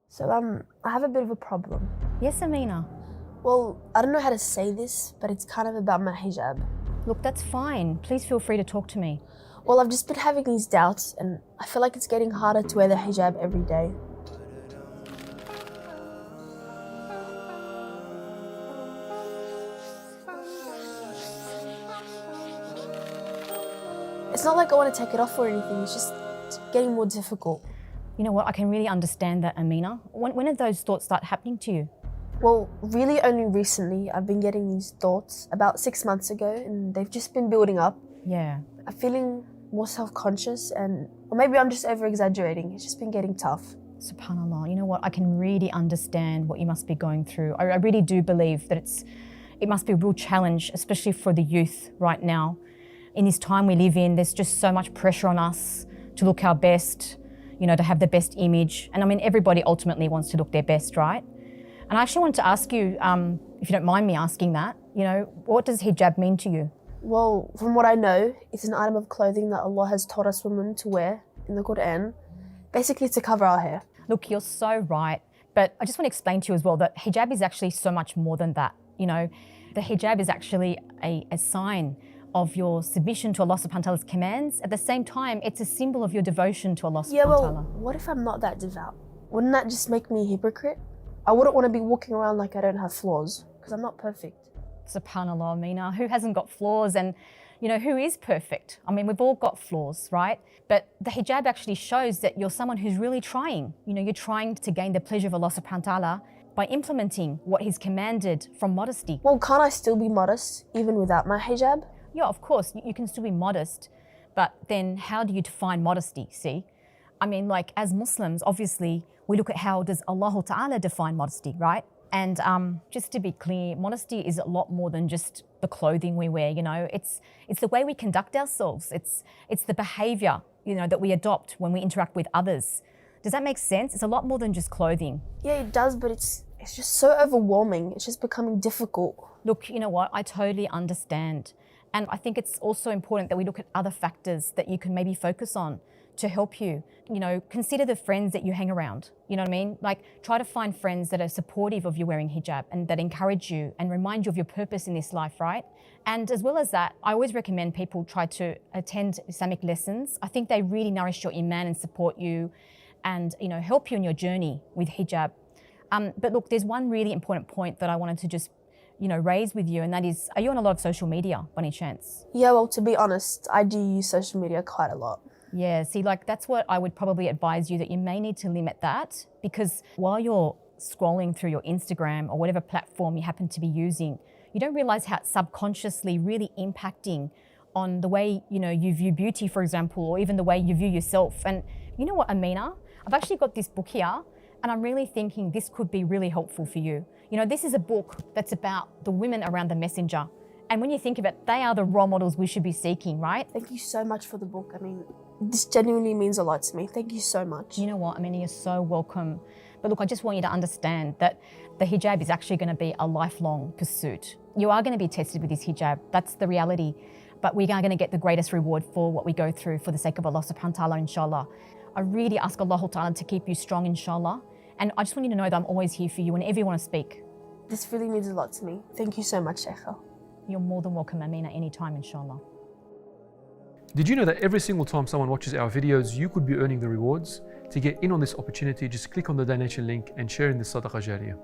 So, I have a bit of a problem. Yes, Amina. Well, I don't know how to say this, but it's kind of about my hijab. Look, that's fine. Please feel free to talk to me. Well, I've just been having these doubts, and I feel like it's getting harder to wear the hijab every day. It's not like I want to take it off or anything, it's just getting more difficult. You know what, I can really understand that, Amina. When did those thoughts start happening to you? Well, really only recently I've been getting these thoughts, about 6 months ago, and they've just been building up. Yeah. I'm feeling more self-conscious, or maybe I'm just over-exaggerating. It's just been getting tough. SubhanAllah, you know what, I can really understand what you must be going through. I really do believe that it must be a real challenge, especially for the youth right now. In this time we live in, there's just so much pressure on us to look our best, you know, to have the best image. And I mean, everybody ultimately wants to look their best, right? And I actually wanted to ask you, if you don't mind me asking that, you know, what does hijab mean to you? Well, from what I know, it's an item of clothing that Allah has taught us women to wear in the Quran, basically to cover our hair. Look, you're so right. But I just want to explain to you as well that hijab is actually so much more than that. You know, the hijab is actually a sign of your submission to Allah subhanahu wa ta'ala's commands. At the same time, it's a symbol of your devotion to Allah subhanahu wa ta'ala. Yeah, well, what if I'm not that devout? Wouldn't that just make me a hypocrite? I wouldn't want to be walking around like I don't have flaws, because I'm not perfect. SubhanAllah, Amina, who hasn't got flaws? And, you know, who is perfect? I mean, we've all got flaws, right? But the hijab actually shows that you're someone who's really trying. You know, you're trying to gain the pleasure of Allah subhanahu wa ta'ala by implementing what He's commanded from modesty. Well, can't I still be modest, even without my hijab? Yeah, of course, you can still be modest, but then how do you define modesty, see? I mean, like, as Muslims, obviously, we look at how does Allah Ta'ala define modesty, right? And just to be clear, modesty is a lot more than just the clothing we wear, you know? It's the way we conduct ourselves. It's the behavior, you know, that we adopt when we interact with others. Does that make sense? It's a lot more than just clothing. Yeah, it does, but it's just so overwhelming. It's just becoming difficult. Look, you know what? I totally understand. And I think it's also important that we look at other factors that you can maybe focus on to help you. You know, consider the friends that you hang around. You know what I mean? Like, try to find friends that are supportive of you wearing hijab and that encourage you and remind you of your purpose in this life, right? And as well as that, I always recommend people try to attend Islamic lessons. I think they really nourish your iman and support you and, you know, help you in your journey with hijab. But look, there's one really important point that I wanted to just raise with you, and that is, are you on a lot of social media by any chance? Yeah, well, to be honest, I do use social media quite a lot. Yeah, see, like, that's what I would probably advise you, that you may need to limit that, because while you're scrolling through your Instagram or whatever platform you happen to be using, you don't realize how it's subconsciously really impacting on the way, you know, you view beauty, for example, or even the way you view yourself. And you know what, Amina? I've actually got this book here, and I'm really thinking this could be really helpful for you. You know, this is a book that's about the women around the messenger. And when you think of it, they are the role models we should be seeking, right? Thank you so much for the book. I mean, this genuinely means a lot to me. Thank you so much. You know what, Amina, you're so welcome. But look, I just want you to understand that the hijab is actually going to be a lifelong pursuit. You are going to be tested with this hijab. That's the reality. But we are going to get the greatest reward for what we go through for the sake of Allah subhanahu wa ta'ala, inshallah. I really ask Allah ta'ala to keep you strong, inshallah. And I just want you to know that I'm always here for you whenever you want to speak. This really means a lot to me. Thank you so much, Sheikha. You're more than welcome, Amina, anytime, inshallah. Did you know that every single time someone watches our videos, you could be earning the rewards? To get in on this opportunity, just click on the donation link and share in the Sadaqah Jariyah.